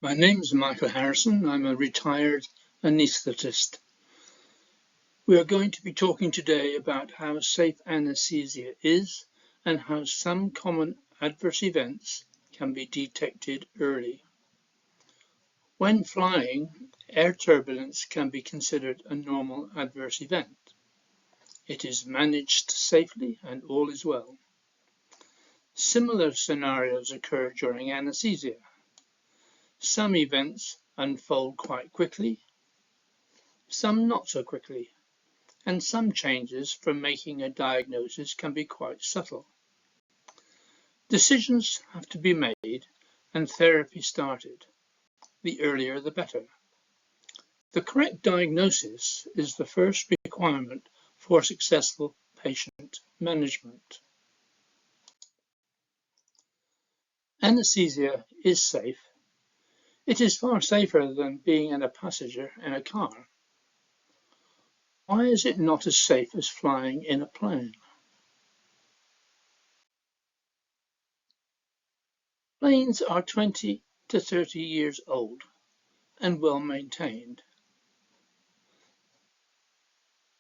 My name is Michael Harrison. I'm a retired anaesthetist. We are going to be talking today about how safe anaesthesia is and how some common adverse events can be detected early. When flying, air turbulence can be considered a normal adverse event. It is managed safely and all is well. Similar scenarios occur during anaesthesia. Some events unfold quite quickly, some not so quickly, and some changes from making a diagnosis can be quite subtle. Decisions have to be made and therapy started. The earlier the better. The correct diagnosis is the first requirement for successful patient management. Anaesthesia is safe. It is far safer than being a passenger in a car. Why is it not as safe as flying in a plane? Planes are 20 to 30 years old and well maintained.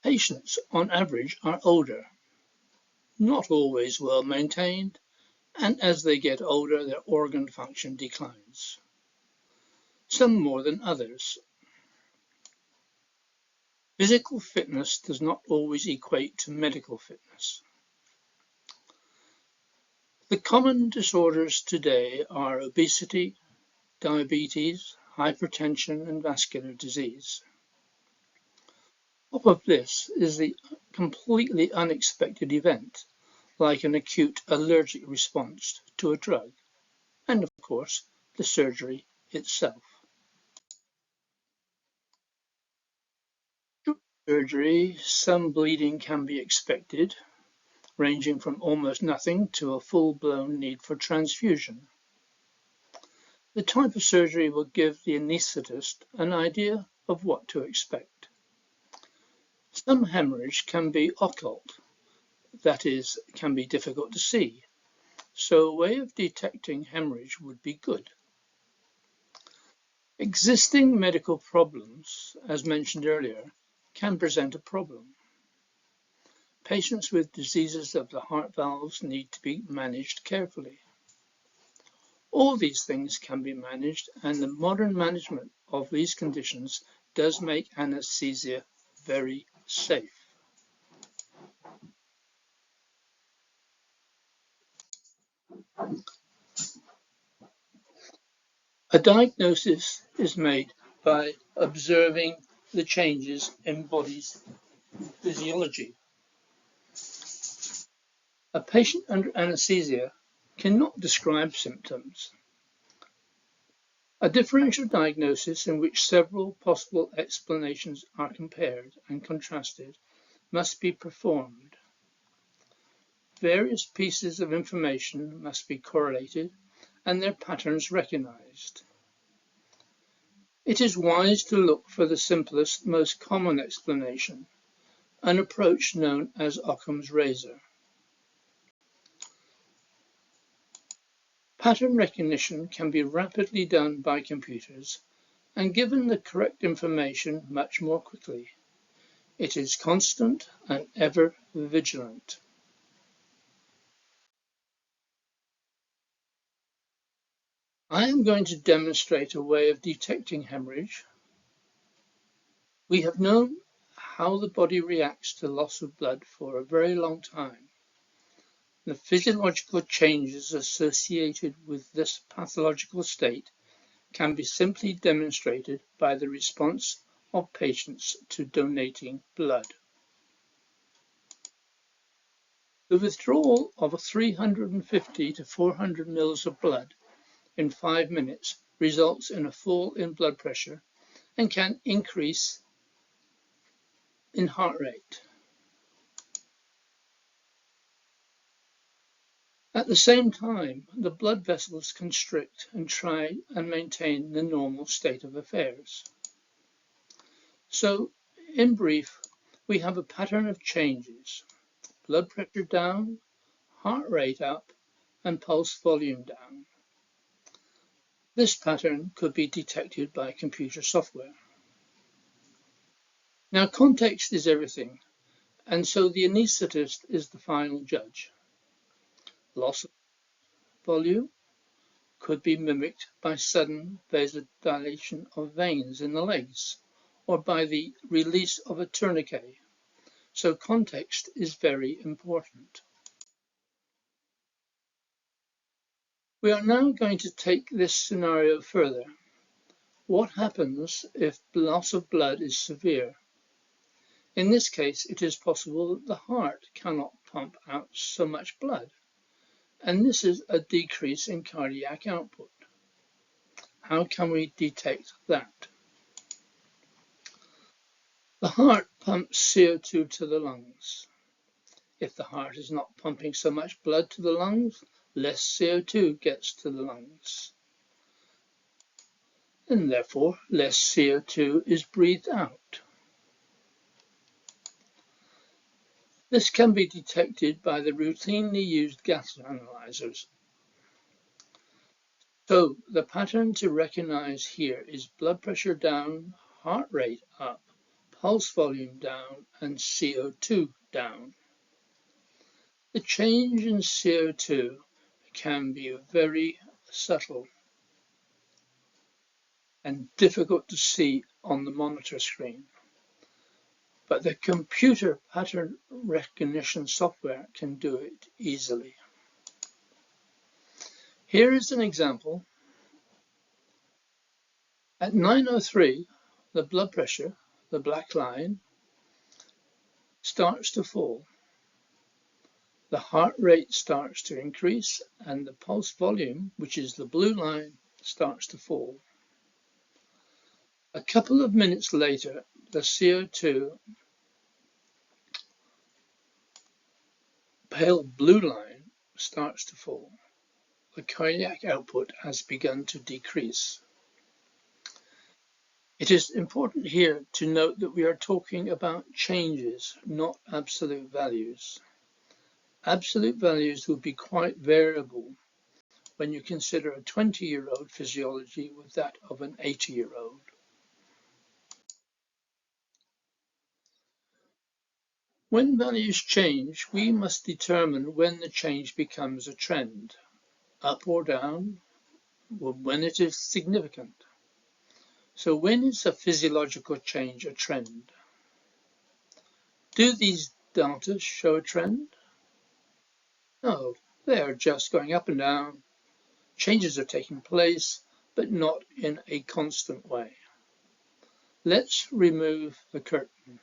Patients, on average, are older, not always well maintained, and as they get older, their organ function declines, some more than others. Physical fitness does not always equate to medical fitness. The common disorders today are obesity, diabetes, hypertension, and vascular disease. Top of this is the completely unexpected event, like an acute allergic response to a drug, and of course, the surgery itself. During surgery, some bleeding can be expected, ranging from almost nothing to a full-blown need for transfusion. The type of surgery will give the anaesthetist an idea of what to expect. Some hemorrhage can be occult, that is, can be difficult to see, so a way of detecting hemorrhage would be good. Existing medical problems, as mentioned earlier, can present a problem. Patients with diseases of the heart valves need to be managed carefully. All these things can be managed, and the modern management of these conditions does make anaesthesia very safe. A diagnosis is made by observing the changes in body's physiology. A patient under anaesthesia cannot describe symptoms. A differential diagnosis in which several possible explanations are compared and contrasted must be performed. Various pieces of information must be correlated and their patterns recognized. It is wise to look for the simplest, most common explanation, an approach known as Occam's razor. Pattern recognition can be rapidly done by computers and given the correct information much more quickly. It is constant and ever vigilant. I am going to demonstrate a way of detecting hemorrhage. We have known how the body reacts to loss of blood for a very long time. The physiological changes associated with this pathological state can be simply demonstrated by the response of patients to donating blood. The withdrawal of 350 to 400 mL of blood in 5 minutes results in a fall in blood pressure and can increase in heart rate. At the same time, the blood vessels constrict and try and maintain the normal state of affairs. So, in brief, we have a pattern of changes: blood pressure down, heart rate up, and pulse volume down. This pattern could be detected by computer software. Now, context is everything, and so the anaesthetist is the final judge. Loss of volume could be mimicked by sudden vasodilation of veins in the legs, or by the release of a tourniquet. So context is very important. We are now going to take this scenario further. What happens if loss of blood is severe? In this case, it is possible that the heart cannot pump out so much blood, and this is a decrease in cardiac output. How can we detect that? The heart pumps CO2 to the lungs. If the heart is not pumping so much blood to the lungs, less CO2 gets to the lungs, and therefore less CO2 is breathed out. This can be detected by the routinely used gas analyzers. So the pattern to recognize here is blood pressure down, heart rate up, pulse volume down, and CO2 down. The change in CO2 can be very subtle and difficult to see on the monitor screen, but the computer pattern recognition software can do it easily. Here is an example. At 9:03, the blood pressure, the black line, starts to fall. The heart rate starts to increase and the pulse volume, which is the blue line, starts to fall. A couple of minutes later, the CO2 pale blue line starts to fall. The cardiac output has begun to decrease. It is important here to note that we are talking about changes, not absolute values. Absolute values will be quite variable when you consider a 20-year-old physiology with that of an 80-year-old. When values change, we must determine when the change becomes a trend, up or down, or when it is significant. So when is a physiological change a trend? Do these data show a trend? No, they are just going up and down. Changes are taking place, but not in a constant way. Let's remove the curtain.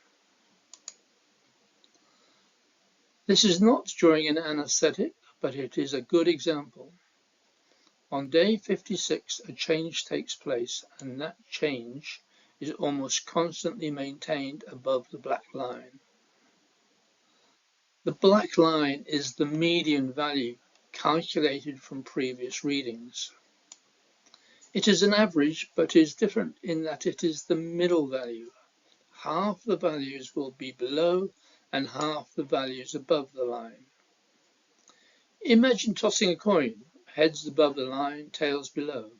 This is not during an anesthetic, but it is a good example. On day 56, a change takes place, and that change is almost constantly maintained above the black line. The black line is the median value calculated from previous readings. It is an average, but is different in that it is the middle value. Half the values will be below and half the values above the line. Imagine tossing a coin, heads above the line, tails below.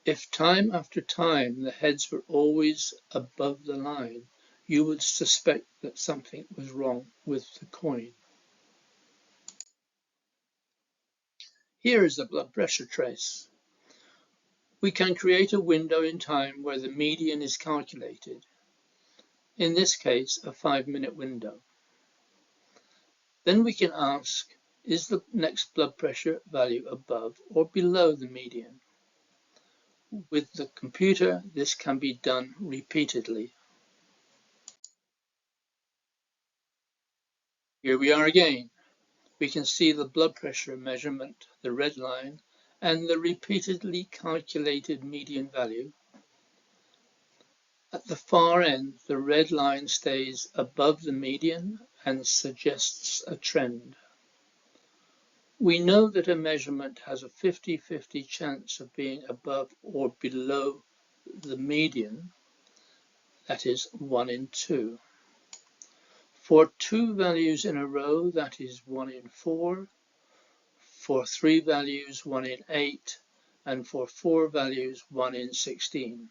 If time after time the heads were always above the line, you would suspect that something was wrong with the coin. Here is a blood pressure trace. We can create a window in time where the median is calculated. In this case, a 5-minute window. Then we can ask, is the next blood pressure value above or below the median? With the computer, this can be done repeatedly. Here we are again. We can see the blood pressure measurement, the red line, and the repeatedly calculated median value. At the far end, the red line stays above the median and suggests a trend. We know that a measurement has a 50-50 chance of being above or below the median, that is 1 in 2. For 2 values in a row, that is 1 in 4. For 3 values, 1 in 8. and for 4 values 1 in 16.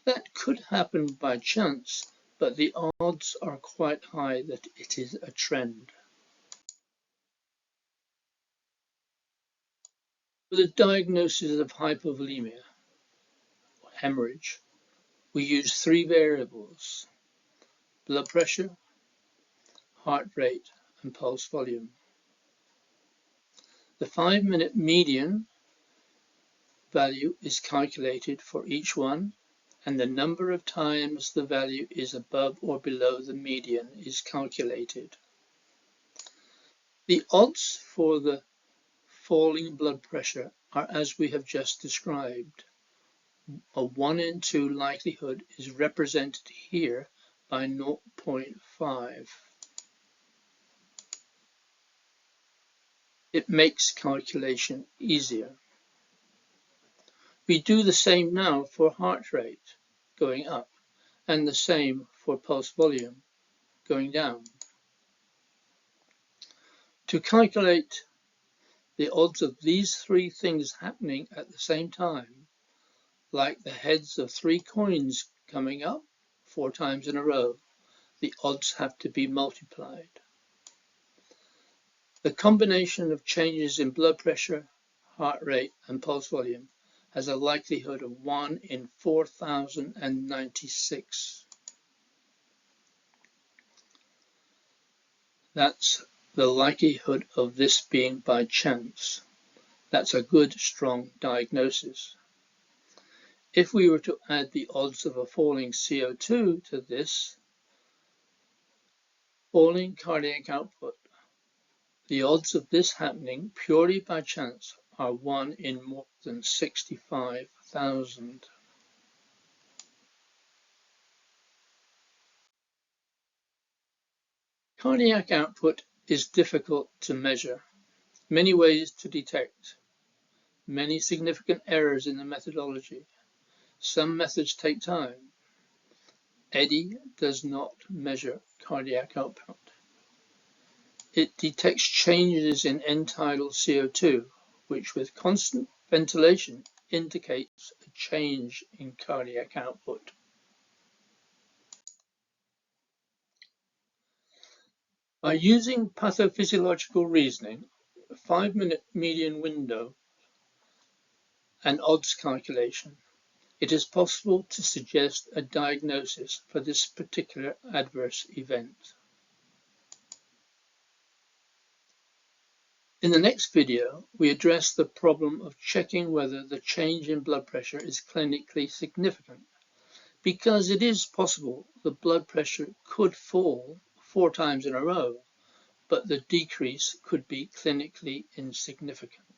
That could happen by chance, but the odds are quite high that it is a trend. For the diagnosis of hypovolemia, or hemorrhage, we use 3 variables: blood pressure, heart rate, and pulse volume. The 5-minute median value is calculated for each one, and the number of times the value is above or below the median is calculated. The odds for the falling blood pressure are as we have just described. A 1 in 2 likelihood is represented here by 0.5. It makes calculation easier. We do the same now for heart rate going up, and the same for pulse volume going down. To calculate the odds of these 3 things happening at the same time, like the heads of 3 coins coming up 4 times in a row, the odds have to be multiplied. The combination of changes in blood pressure, heart rate, and pulse volume has a likelihood of 1 in 4,096. That's the likelihood of this being by chance. That's a good, strong diagnosis. If we were to add the odds of a falling CO2 to this, falling cardiac output, the odds of this happening purely by chance are 1 in more than 65,000. Cardiac output is difficult to measure, many ways to detect, many significant errors in the methodology. Some methods take time. EDDI does not measure cardiac output. It detects changes in end-tidal CO2, which with constant ventilation indicates a change in cardiac output. By using pathophysiological reasoning, a 5-minute median window, and odds calculation, it is possible to suggest a diagnosis for this particular adverse event. In the next video, we address the problem of checking whether the change in blood pressure is clinically significant, because it is possible the blood pressure could fall 4 times in a row, but the decrease could be clinically insignificant.